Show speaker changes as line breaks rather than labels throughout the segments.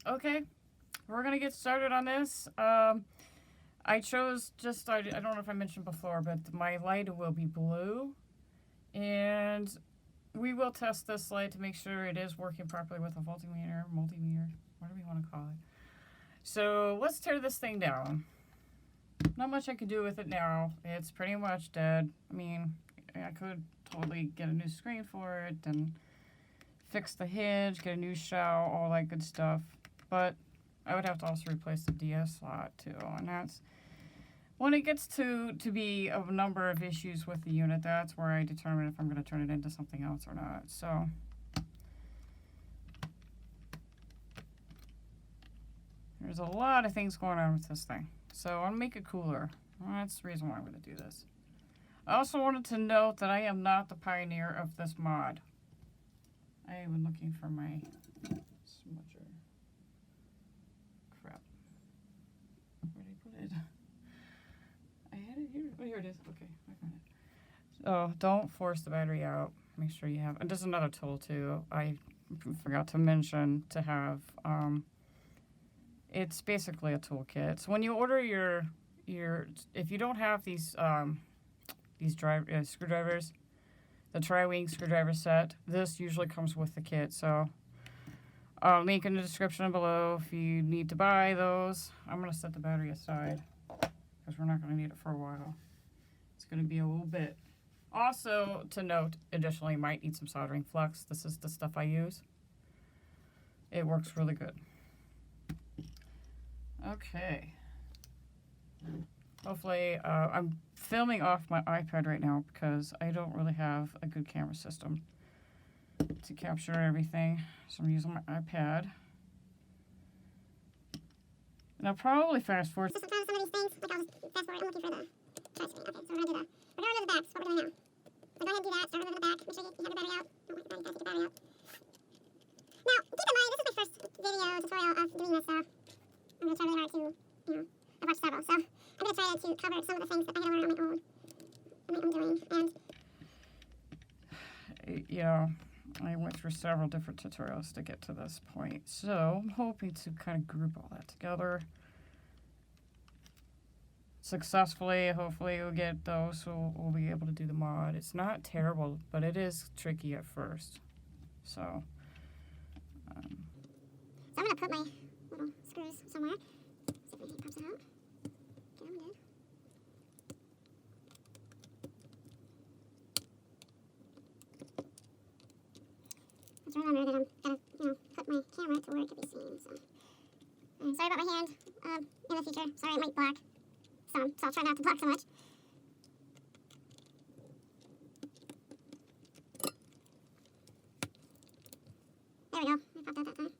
Okay, we're gonna get started on this. I chose just, I don't know if I mentioned before, but my light will be blue. And we will test this light to make sure it is working properly with a multimeter, whatever you want to call it. So let's tear this thing down. Not much I can do with it now. It's pretty much dead. I mean, I could totally get a new screen for it and fix the hinge, get a new shell, all that good stuff. But I would have to also replace the DS slot too, and that's when it gets to be a number of issues with the unit. That's where I determine if I'm going to turn it into something else or not. So there's a lot of things going on with this thing. So I want to make it cooler. Well, that's the reason why I'm going to do this. I also wanted to note that I am not the pioneer of this mod. I am looking for my smudger. Crap. Where did I put it? I had it here. Oh, here it is. Okay, I found it. So don't force the battery out. Make sure you have. And there's another tool too. I forgot to mention to have. It's basically a toolkit. So when you order your if you don't have these screwdrivers, the tri-wing screwdriver set, this usually comes with the kit. So link in the description below if you need to buy those. I'm going to set the battery aside because we're not going to need it for a while. It's going to be a little bit. Also, to note, additionally, you might need some soldering flux. This is the stuff I use. It works really good. Okay. Hopefully, I'm filming off my iPad right now because I don't really have a good camera system to capture everything. So I'm using my iPad. And I'll probably fast forward.
So sometimes some of these things, like I'll just fast forward. I'm looking for the touch screen. Okay, so we're going to do we're going to the backs. What we're doing now. So go ahead and do that. Start over to the back. Make sure you have your battery out. Oh my god, you guys get the battery out. Now, keep in mind, this is my first video tutorial of doing this, so I'm going to try really hard to, I've watched several, so I'm going to try to cover some of the things that I had to learn on my own doing. And
yeah, I went through several different tutorials to get to this point. So I'm hoping to kind of group all that together successfully. Hopefully we'll get those so we'll be able to do the mod. It's not terrible, but it is tricky at first. So
I'm going to put my little screws somewhere. See if my heat pops out. Get them good. Just remember that I'm going to, put my camera to where it can be seen. So, sorry about my hand in the future. Sorry, it might block some, so I'll try not to block so much. There we go. I popped out that time.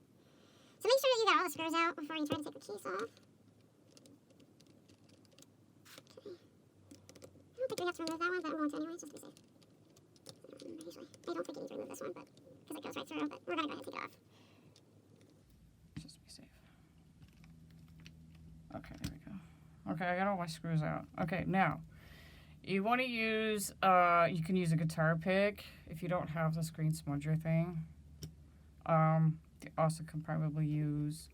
So make sure that you got all the screws out before you try to take the case off. Okay. I don't think we have to remove that one, but I'm going to anyway, just to be safe. I don't think you need to remove this one, but because it goes right through, but we're going to go ahead and take it off.
just to be safe. Okay, there we go. Okay, I got all my screws out. Okay, now you want to use you can use a guitar pick if you don't have the screen smudger thing. You also can probably use,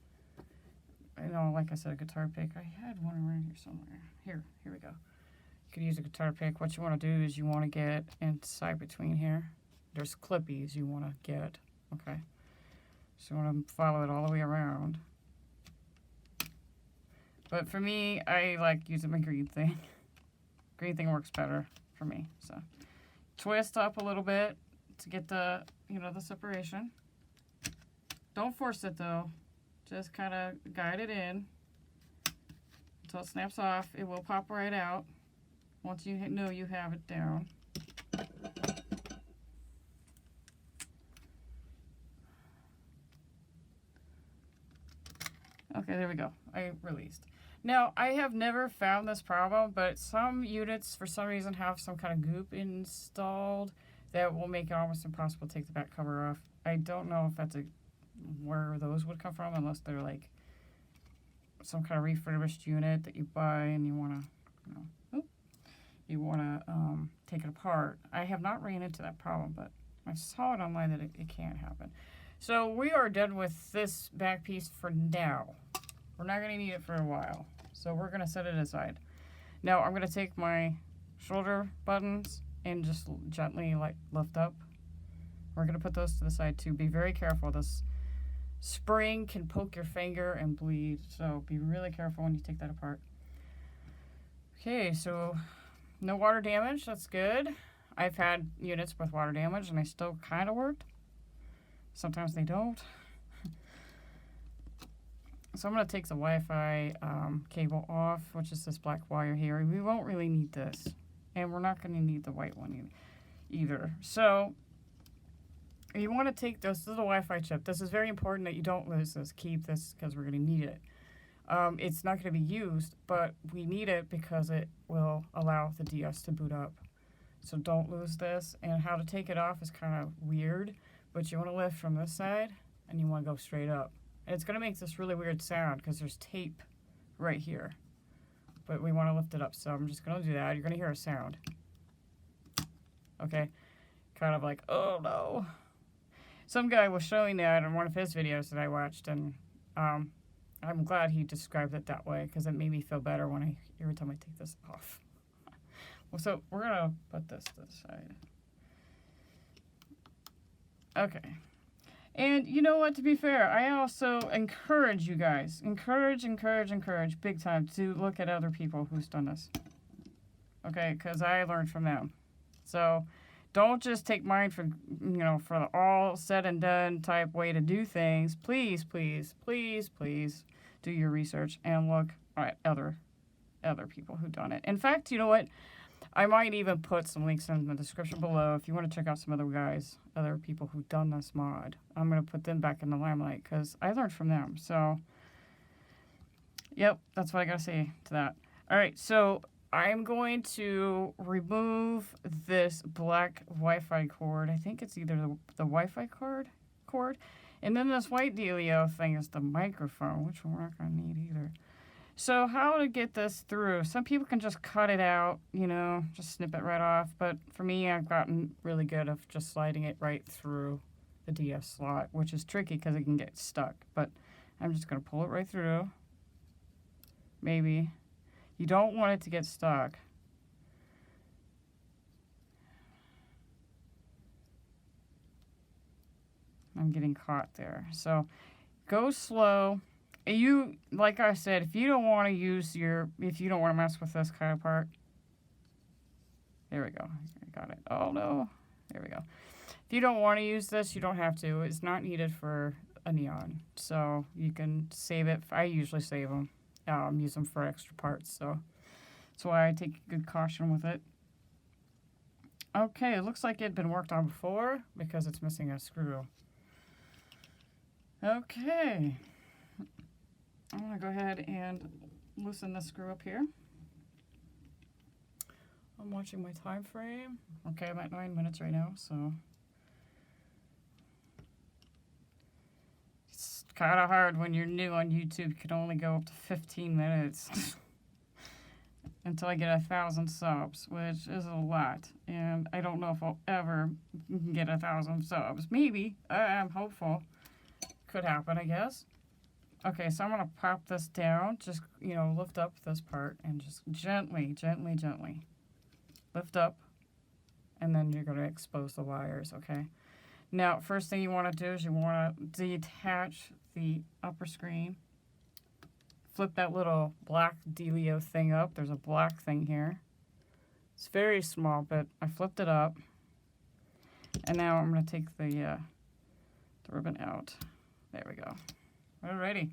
like I said, a guitar pick. I had one around here somewhere. Here we go. You could use a guitar pick. What you want to do is you want to get inside between here. There's clippies you want to get, okay? So you want to follow it all the way around. But for me, I like using my green thing. Green thing works better for me. So twist up a little bit to get the, the separation. Don't force it though. Just kind of guide it in until it snaps off. It will pop right out once you know you have it down. Okay, there we go. I released. Now, I have never found this problem, but some units, for some reason, have some kind of goop installed that will make it almost impossible to take the back cover off. I don't know if that's where those would come from, unless they're like some kind of refurbished unit that you buy and you want to, take it apart. I have not ran into that problem, but I saw it online that it can happen. So we are done with this back piece for now. We're not going to need it for a while. So we're going to set it aside. Now I'm going to take my shoulder buttons and just gently like lift up. We're going to put those to the side too. Be very careful. This spring can poke your finger and bleed. So be really careful when you take that apart. Okay, so no water damage. That's good. I've had units with water damage and they still kind of worked. Sometimes they don't. So I'm going to take the Wi-Fi cable off, which is this black wire here. We won't really need this. And we're not going to need the white one either. So you want to take this. This is a Wi-Fi chip. This is very important that you don't lose this. Keep this because we're going to need it. It's not going to be used, but we need it because it will allow the DS to boot up. So don't lose this. And how to take it off is kind of weird, but you want to lift from this side and you want to go straight up. And it's going to make this really weird sound because there's tape right here. But we want to lift it up, so I'm just going to do that. You're going to hear a sound. Okay? Kind of like, oh no. Some guy was showing that in one of his videos that I watched, and I'm glad he described it that way because it made me feel better when every time I take this off. Well, so we're going to put this to the side. Okay. And you know what, to be fair, I also encourage you guys, encourage, big time, to look at other people who's done this. Okay, because I learned from them. So don't just take mine for, for the all said and done type way to do things. Please, please, please, please do your research and look at other people who've done it. In fact, you know what? I might even put some links in the description below if you want to check out some other people who've done this mod. I'm going to put them back in the limelight because I learned from them. So, yep, that's what I got to say to that. All right, so I'm going to remove this black Wi-Fi cord. I think it's either the Wi-Fi cord. And then this white dealio thing is the microphone, which we're not going to need either. So how to get this through? Some people can just cut it out, just snip it right off. But for me, I've gotten really good of just sliding it right through the DS slot, which is tricky because it can get stuck. But I'm just going to pull it right through. Maybe. You don't want it to get stuck. I'm getting caught there. So go slow. You, like I said, if you don't want to mess with this kind of part, there we go. I got it. Oh no, there we go. If you don't want to use this, you don't have to. It's not needed for a neon, so you can save it. I usually save them, use them for extra parts. So that's why I take good caution with it. Okay, it looks like it had been worked on before because it's missing a screw. Okay. I'm going to go ahead and loosen the screw up here. I'm watching my time frame. Okay, I'm at 9 minutes right now, so it's kind of hard when you're new on YouTube. You can only go up to 15 minutes until I get 1,000 subs, which is a lot. And I don't know if I'll ever get 1,000 subs. Maybe. I'm hopeful. Could happen, I guess. Okay, so I'm going to pop this down, just, lift up this part and just gently lift up, and then you're going to expose the wires, okay? Now, first thing you want to do is you want to detach the upper screen, flip that little black dealio thing up. There's a black thing here. It's very small, but I flipped it up, and now I'm going to take the ribbon out. There we go. Alrighty.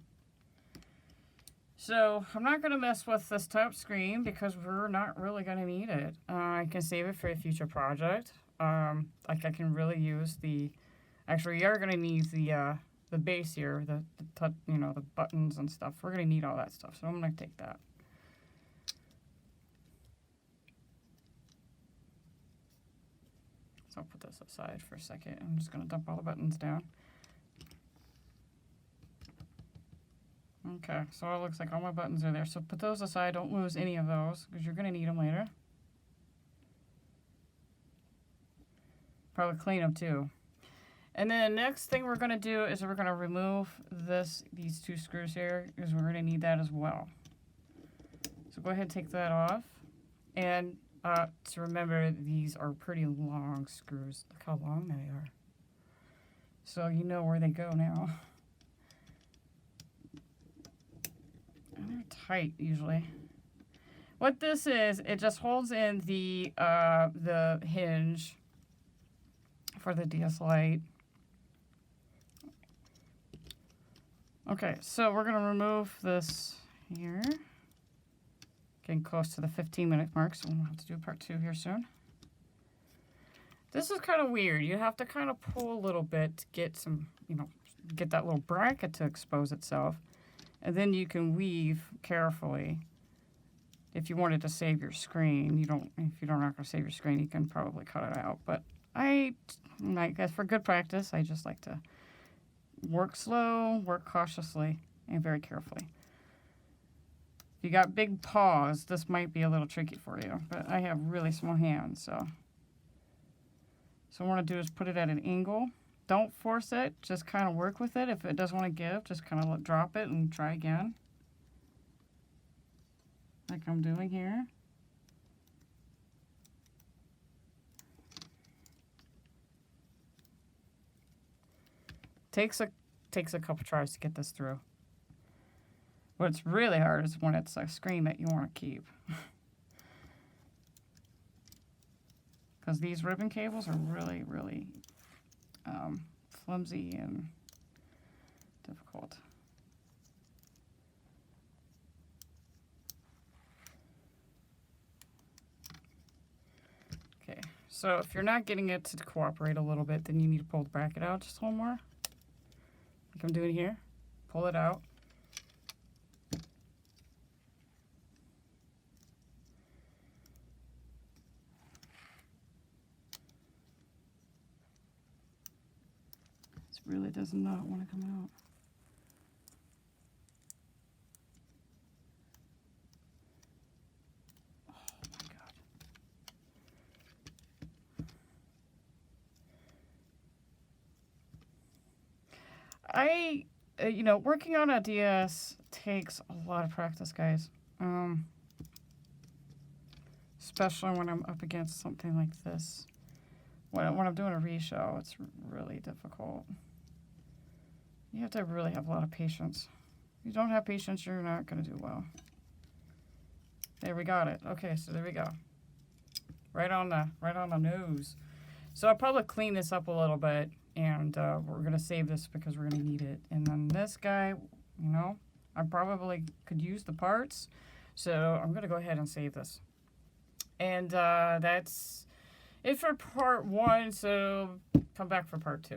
So I'm not going to mess with this top screen because we're not really going to need it. I can save it for a future project. I can really use the. Actually, you are going to need the base here, the buttons and stuff. We're going to need all that stuff, so I'm going to take that. So I'll put this aside for a second. I'm just going to dump all the buttons down. Okay, so it looks like all my buttons are there. So put those aside. Don't lose any of those because you're going to need them later. Probably clean them too. And then the next thing we're going to do is we're going to remove these 2 screws here, because we're going to need that as well. So go ahead and take that off. And to remember, these are pretty long screws. Look how long they are. So you know where they go now. And they're tight usually. What this is, it just holds in the hinge for the DS Lite. Okay, so we're gonna remove this here. Getting close to the 15-minute mark, so we'll have to do part 2 here soon. This is kind of weird. You have to kind of pull a little bit to get some, get that little bracket to expose itself. And then you can weave carefully. If you wanted to save your screen, if you're not going to save your screen, you can probably cut it out. But I guess for good practice, I just like to work slow, work cautiously, and very carefully. If you got big paws, this might be a little tricky for you, but I have really small hands, so what I want to do is put it at an angle. Don't force it, just kind of work with it. If it doesn't want to give, just kind of drop it and try again. Like I'm doing here. Takes a couple tries to get this through. What's really hard is when it's a screen that you want to keep. Because these ribbon cables are really, really flimsy and difficult. Okay, so if you're not getting it to cooperate a little bit, then you need to pull the bracket out just a little more. Like I'm doing here. Pull it out. This really does not want to come out. Working on a DS takes a lot of practice, guys. Especially when I'm up against something like this. When I'm doing a re-show, it's really difficult. You have to really have a lot of patience. If you don't have patience, you're not going to do well. There, we got it. Okay, so there we go. Right on the nose. So I'll probably clean this up a little bit, and we're going to save this because we're going to need it. And then this guy, I probably could use the parts, so I'm going to go ahead and save this. And that's it for part 1, so come back for part 2.